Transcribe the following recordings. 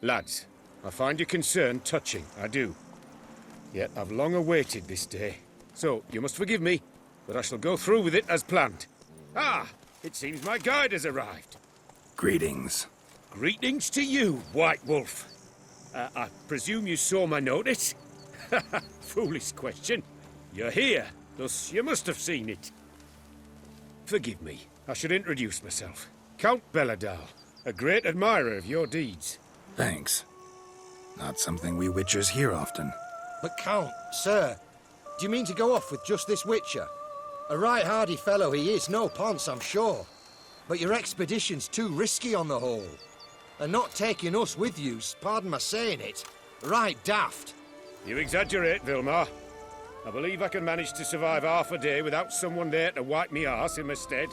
Lads, I find your concern touching, I do. Yet I've long awaited this day. So, you must forgive me, but I shall go through with it as planned. Ah, it seems my guide has arrived. Greetings. Greetings to you, White Wolf. I presume you saw my notice? Foolish question. You're here, thus you must have seen it. Forgive me, I should introduce myself. Count Beledal, a great admirer of your deeds. Thanks. Not something we Witchers hear often. But Count, sir, do you mean to go off with just this Witcher? A right hardy fellow he is, no ponce, I'm sure. But your expedition's too risky on the whole. And not taking us with you's, pardon my saying it, right daft. You exaggerate, Vilmar. I believe I can manage to survive half a day without someone there to wipe me arse in my stead.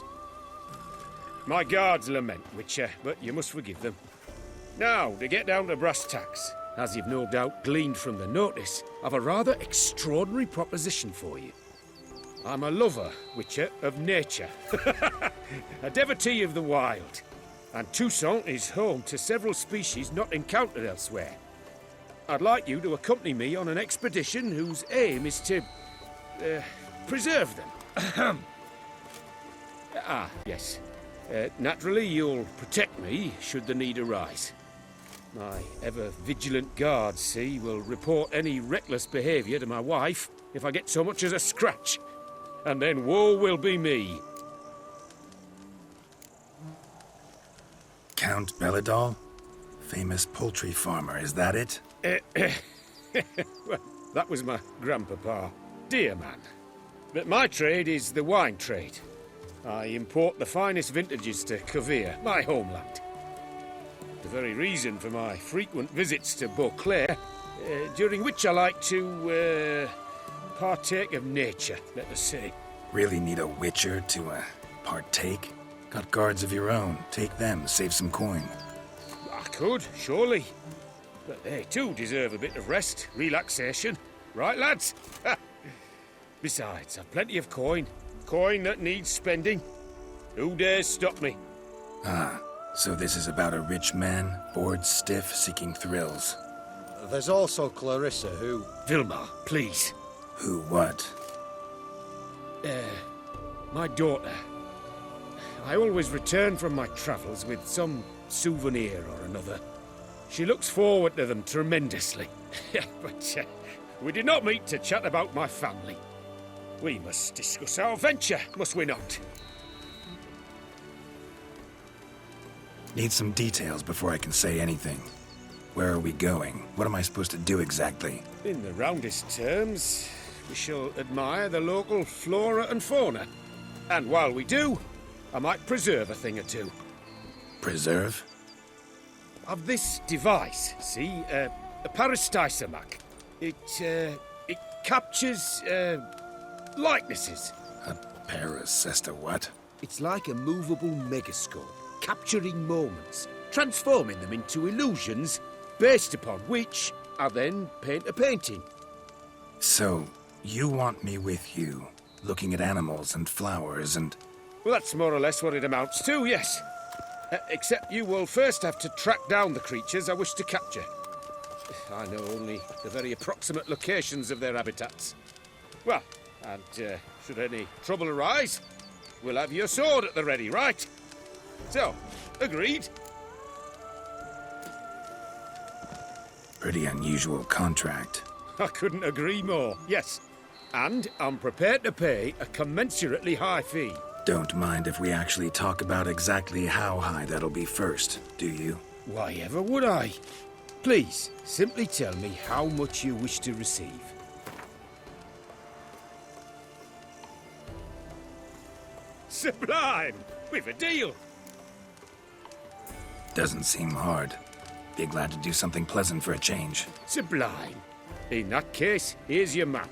My guards lament, Witcher, but you must forgive them. Now, to get down to brass tacks, as you've no doubt gleaned from the notice, I've a rather extraordinary proposition for you. I'm a lover, Witcher, of nature. A devotee of the wild. And Toussaint is home to several species not encountered elsewhere. I'd like you to accompany me on an expedition whose aim is to... preserve them. Yes. Naturally, you'll protect me should the need arise. My ever-vigilant guards, see, will report any reckless behaviour to my wife if I get so much as a scratch. And then woe will be me. Count Beledal? Famous poultry farmer, is that it? Well, that was my grandpapa. Dear man. But my trade is the wine trade. I import the finest vintages to Covere, my homeland. The very reason for my frequent visits to Beauclair, during which I like to, partake of nature, let us say. Really need a Witcher to, partake? Got guards of your own. Take them, save some coin. I could, surely. But they too deserve a bit of rest, relaxation. Right, lads? Besides, I've plenty of coin. Coin that needs spending. Who dares stop me? Ah, so this is about a rich man, bored stiff, seeking thrills. There's also Clarissa, who... Vilmar, please. Who what? My daughter. I always return from my travels with some souvenir or another. She looks forward to them tremendously. But we did not meet to chat about my family. We must discuss our venture, must we not? Need some details before I can say anything. Where are we going? What am I supposed to do exactly? In the roundest terms, we shall admire the local flora and fauna. And while we do, I might preserve a thing or two. Preserve? Of this device, see, a parastisomac. It captures, likenesses. A paracesta what? It's like a movable megascope, capturing moments, transforming them into illusions, based upon which I then paint a painting. So, you want me with you, looking at animals and flowers and... Well, that's more or less what it amounts to, yes. Except you will first have to track down the creatures I wish to capture. I know only the very approximate locations of their habitats. Well, and should any trouble arise, we'll have your sword at the ready, right? So, agreed? Pretty unusual contract. I couldn't agree more, yes. And I'm prepared to pay a commensurately high fee. Don't mind if we actually talk about exactly how high that'll be first, do you? Why ever would I? Please, simply tell me how much you wish to receive. Sublime! We've a deal! Doesn't seem hard. Be glad to do something pleasant for a change. Sublime. In that case, here's your map.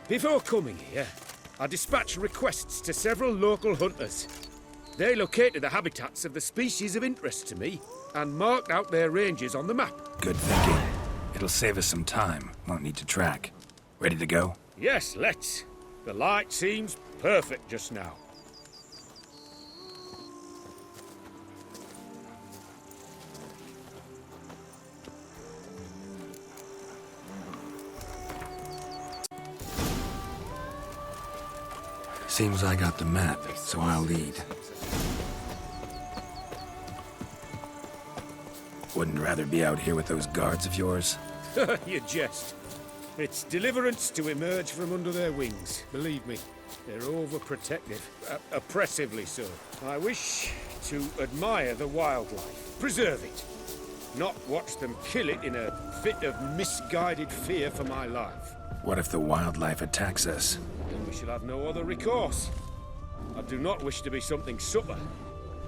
Before coming here, I dispatched requests to several local hunters. They located the habitats of the species of interest to me and marked out their ranges on the map. Good thinking. It'll save us some time. Won't need to track. Ready to go? Yes, let's. The light seems perfect just now. Seems I got the map, so I'll lead. Wouldn't rather be out here with those guards of yours? You jest. It's deliverance to emerge from under their wings, believe me. They're overprotective, oppressively so. I wish to admire the wildlife, preserve it, not watch them kill it in a fit of misguided fear for my life. What if the wildlife attacks us? Then we shall have no other recourse. I do not wish to be something subtle.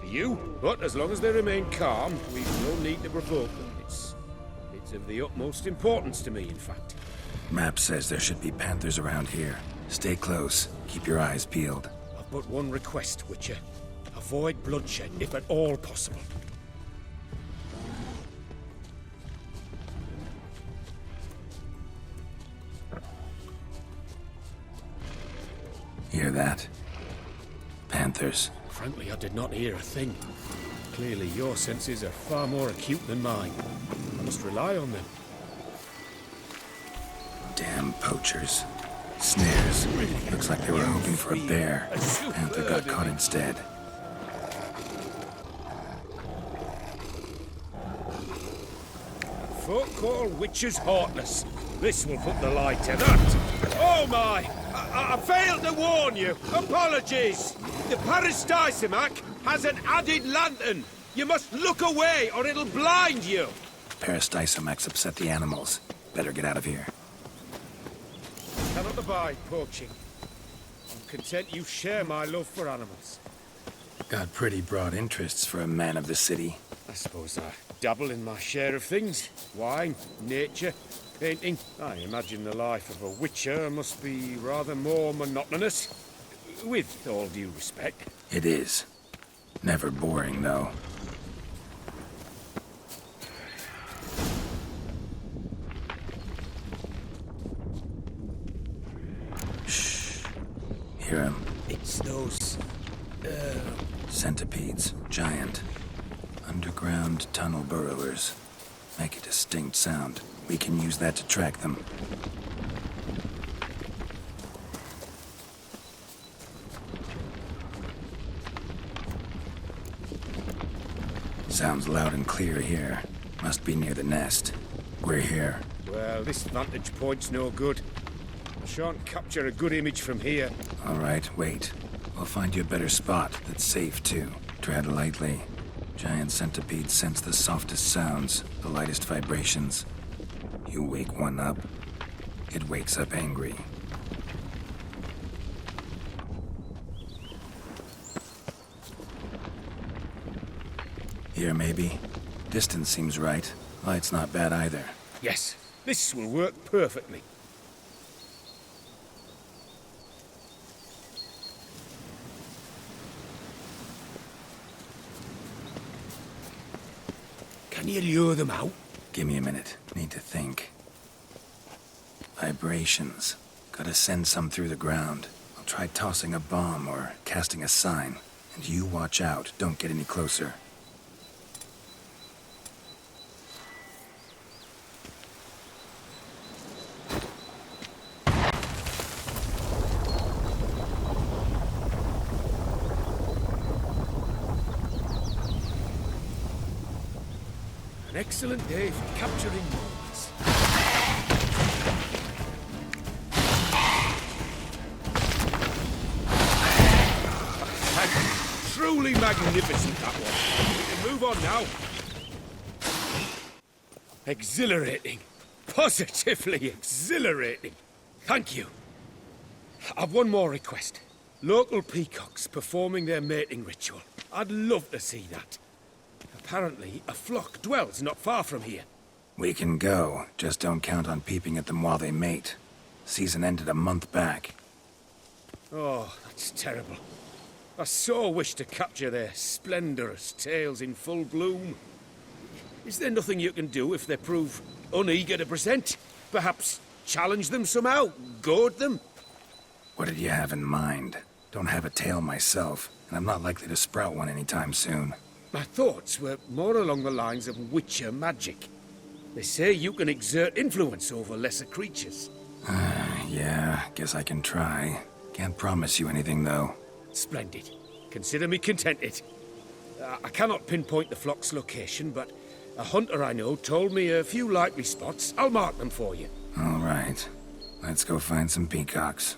Do you? But as long as they remain calm, we've no need to provoke them. It's of the utmost importance to me, in fact. Map says there should be panthers around here. Stay close. Keep your eyes peeled. I've but one request, Witcher. Avoid bloodshed, if at all possible. Hear that? Panthers. Frankly, I did not hear a thing. Clearly, your senses are far more acute than mine. I must rely on them. Damn poachers. Snares. Looks like they were hoping for a bear. Panther got caught instead. Folk call witches heartless. This will put the light to that. Oh my! I failed to warn you. Apologies. The Parasticimac has an added lantern. You must look away or it'll blind you. Parasticimacs upset the animals. Better get out of here. Cannot abide poaching. I'm content you share my love for animals. Got pretty broad interests for a man of the city. I suppose I dabble in my share of things. Wine, nature, painting. I imagine the life of a witcher must be rather more monotonous. With all due respect. It is. Never boring, though. Shh. Hear him. It's those... Centipedes. Giant. Underground tunnel burrowers. Make a distinct sound. We can use that to track them. Sounds loud and clear here. Must be near the nest. We're here. Well, this vantage point's no good. I shan't capture a good image from here. All right, wait. We'll find you a better spot that's safe, too. Tread lightly. Giant centipedes sense the softest sounds, the lightest vibrations. You wake one up, it wakes up angry. Here, maybe? Distance seems right. Light's not bad either. Yes, this will work perfectly. Can you lure them out? Give me a minute. Need to think. Vibrations. Gotta send some through the ground. I'll try tossing a bomb or casting a sign. And you watch out. Don't get any closer. An excellent day for capturing moments. Truly magnificent, that one. We can move on now. Exhilarating. Positively exhilarating. Thank you. I've one more request. Local peacocks performing their mating ritual. I'd love to see that. Apparently, a flock dwells not far from here. We can go. Just don't count on peeping at them while they mate. Season ended a month back. Oh, that's terrible. I so wish to capture their splendorous tails in full bloom. Is there nothing you can do if they prove uneager to present? Perhaps challenge them somehow? Goad them? What did you have in mind? Don't have a tail myself, and I'm not likely to sprout one anytime soon. My thoughts were more along the lines of witcher magic. They say you can exert influence over lesser creatures. Yeah, guess I can try. Can't promise you anything, though. Splendid. Consider me contented. I cannot pinpoint the flock's location, but a hunter I know told me a few likely spots. I'll mark them for you. All right. Let's go find some peacocks.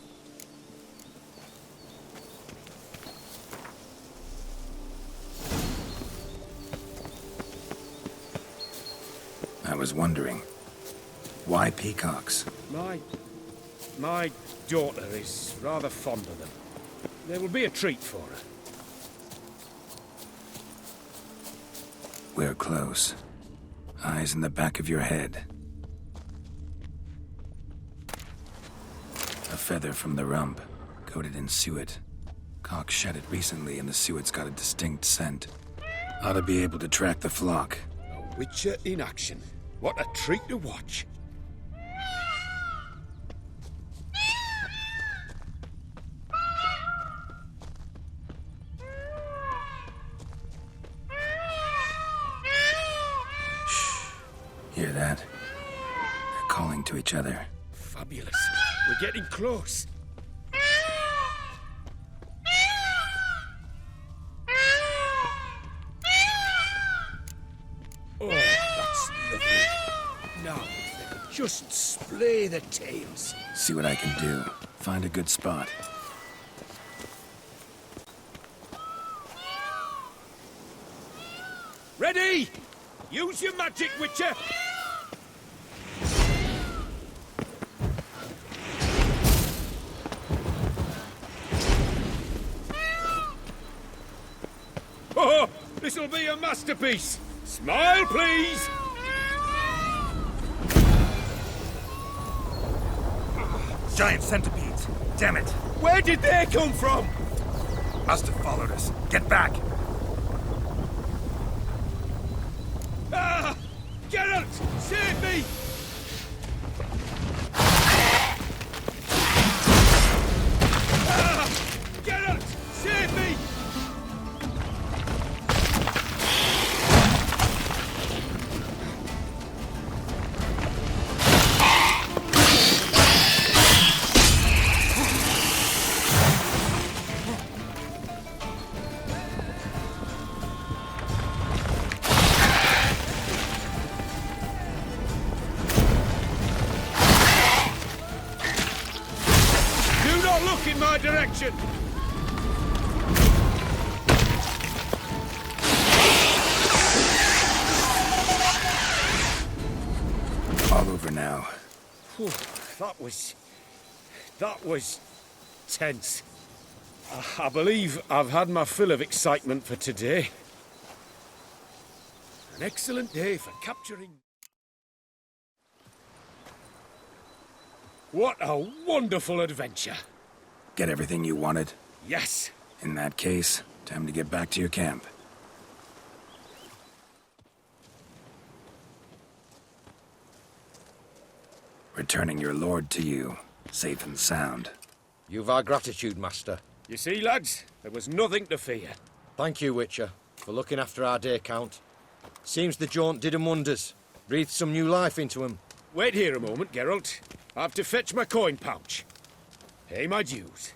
I was wondering, why peacocks? My daughter is rather fond of them. They will be a treat for her. We're close. Eyes in the back of your head. A feather from the rump, coated in suet. Cock shed it recently and the suet's got a distinct scent. Ought to be able to track the flock. A witcher in action. What a treat to watch. Hear that? They're calling to each other. Fabulous. We're getting close. Oh, that's lovely. Now, if they could just splay the tails. See what I can do. Find a good spot. Ready? Use your magic, Witcher! Oh, this'll be a masterpiece! Smile, please! Giant centipedes! Damn it! Where did they come from? Must have followed us. Get back! Ah! Geralt! Save me! Ah! Geralt! Save me! Look in my direction! All over now. Whew, that was tense. I believe I've had my fill of excitement for today. An excellent day for capturing... What a wonderful adventure! Get everything you wanted? Yes. In that case, time to get back to your camp. Returning your lord to you, safe and sound. You've our gratitude, Master. You see, lads, there was nothing to fear. Thank you, Witcher, for looking after our day count. Seems the jaunt did 'em wonders. Breathed some new life into 'em. Wait here a moment, Geralt. I have to fetch my coin pouch. Pay my dues.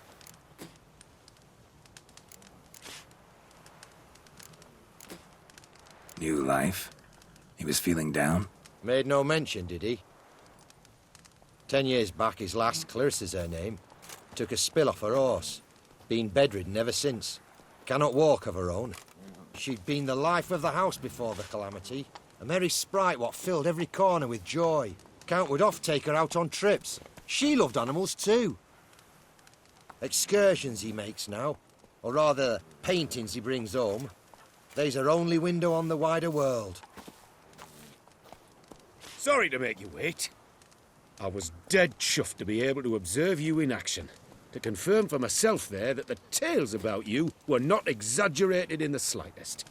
New life? He was feeling down? Made no mention, did he? 10 years back, his last, Clarissa's her name, took a spill off her horse. Been bedridden ever since. Cannot walk of her own. She'd been the life of the house before the calamity. A merry sprite what filled every corner with joy. Count would oft take her out on trips. She loved animals too. Excursions he makes now, or rather, paintings he brings home. They's her only window on the wider world. Sorry to make you wait. I was dead chuffed to be able to observe you in action. To confirm for myself there that the tales about you were not exaggerated in the slightest.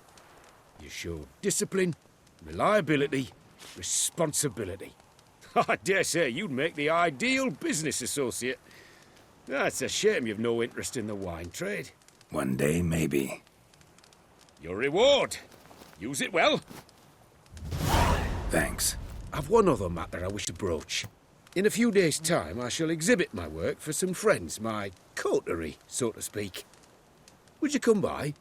You showed discipline, reliability, responsibility. I dare say you'd make the ideal business associate. It's a shame you've no interest in the wine trade. One day, maybe. Your reward. Use it well. Thanks. I've one other matter I wish to broach. In a few days' time, I shall exhibit my work for some friends, my coterie, so to speak. Would you come by?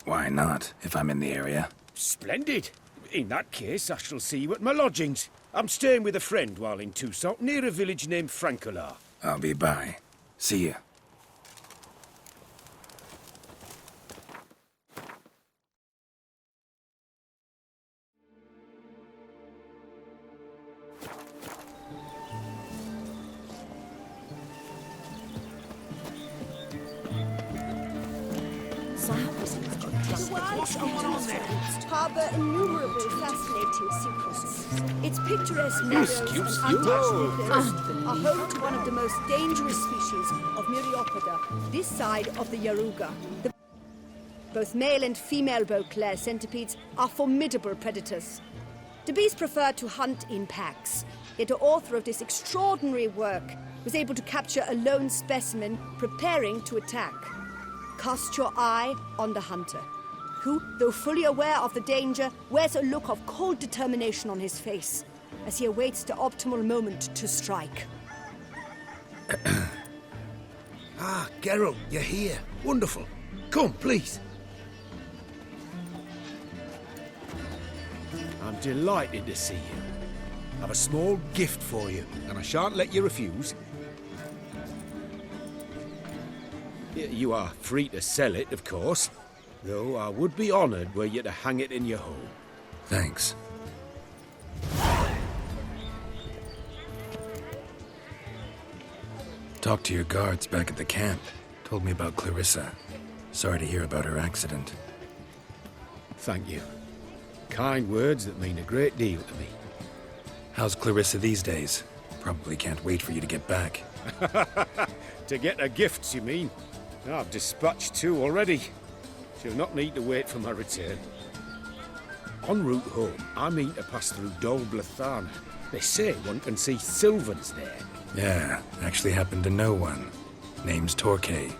Why not, if I'm in the area? Splendid. In that case, I shall see you at my lodgings. I'm staying with a friend while in Tucson, near a village named Francollarts. I'll be by. See you. Harbour innumerable fascinating secrets. Its picturesque meadows and untouched meadows are home to one of the most dangerous species of Myriapoda, this side of the Yaruga. Both male and female Beauclair centipedes are formidable predators. The bees prefer to hunt in packs, yet the author of this extraordinary work was able to capture a lone specimen preparing to attack. Cast your eye on the hunter, who, though fully aware of the danger, wears a look of cold determination on his face as he awaits the optimal moment to strike. Ah, Geralt, you're here. Wonderful. Come, please. I'm delighted to see you. I've a small gift for you, and I shan't let you refuse. You are free to sell it, of course, though I would be honoured were you to hang it in your home. Thanks. Talked to your guards back at the camp. Told me about Clarissa. Sorry to hear about her accident. Thank you. Kind words that mean a great deal to me. How's Clarissa these days? Probably can't wait for you to get back. To get her gifts, you mean? I've dispatched 2 already. She'll not need to wait for my return. En route home, I mean to pass through Dol Blathana. They say one can see Sylvans there. Yeah, actually happen to know one. Name's Torquay.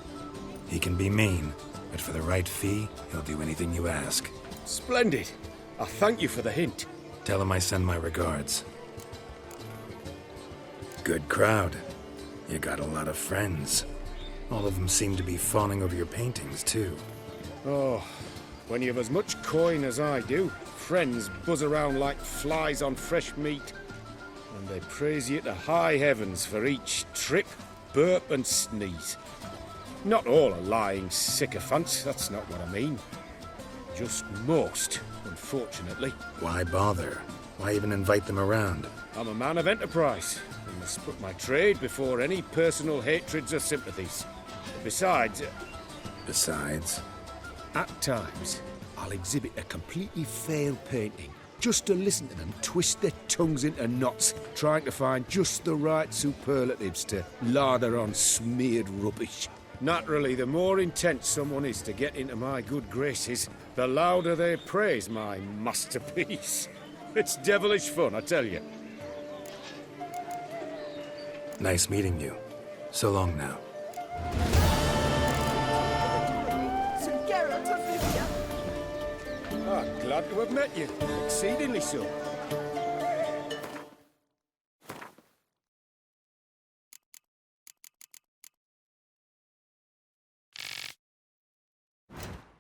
He can be mean, but for the right fee, he'll do anything you ask. Splendid. I thank you for the hint. Tell him I send my regards. Good crowd. You got a lot of friends. All of them seem to be fawning over your paintings, too. Oh, when you have as much coin as I do, friends buzz around like flies on fresh meat. And they praise you to high heavens for each trip, burp and sneeze. Not all are lying sycophants, that's not what I mean. Just most, unfortunately. Why bother? Why even invite them around? I'm a man of enterprise. I must put my trade before any personal hatreds or sympathies. Besides... Besides? At times, I'll exhibit a completely failed painting, just to listen to them twist their tongues into knots, trying to find just the right superlatives to lather on smeared rubbish. Naturally, the more intent someone is to get into my good graces, the louder they praise my masterpiece. It's devilish fun, I tell you. Nice meeting you. So long now. Sir Geralt of Rivia. I'm glad to have met you. Exceedingly so.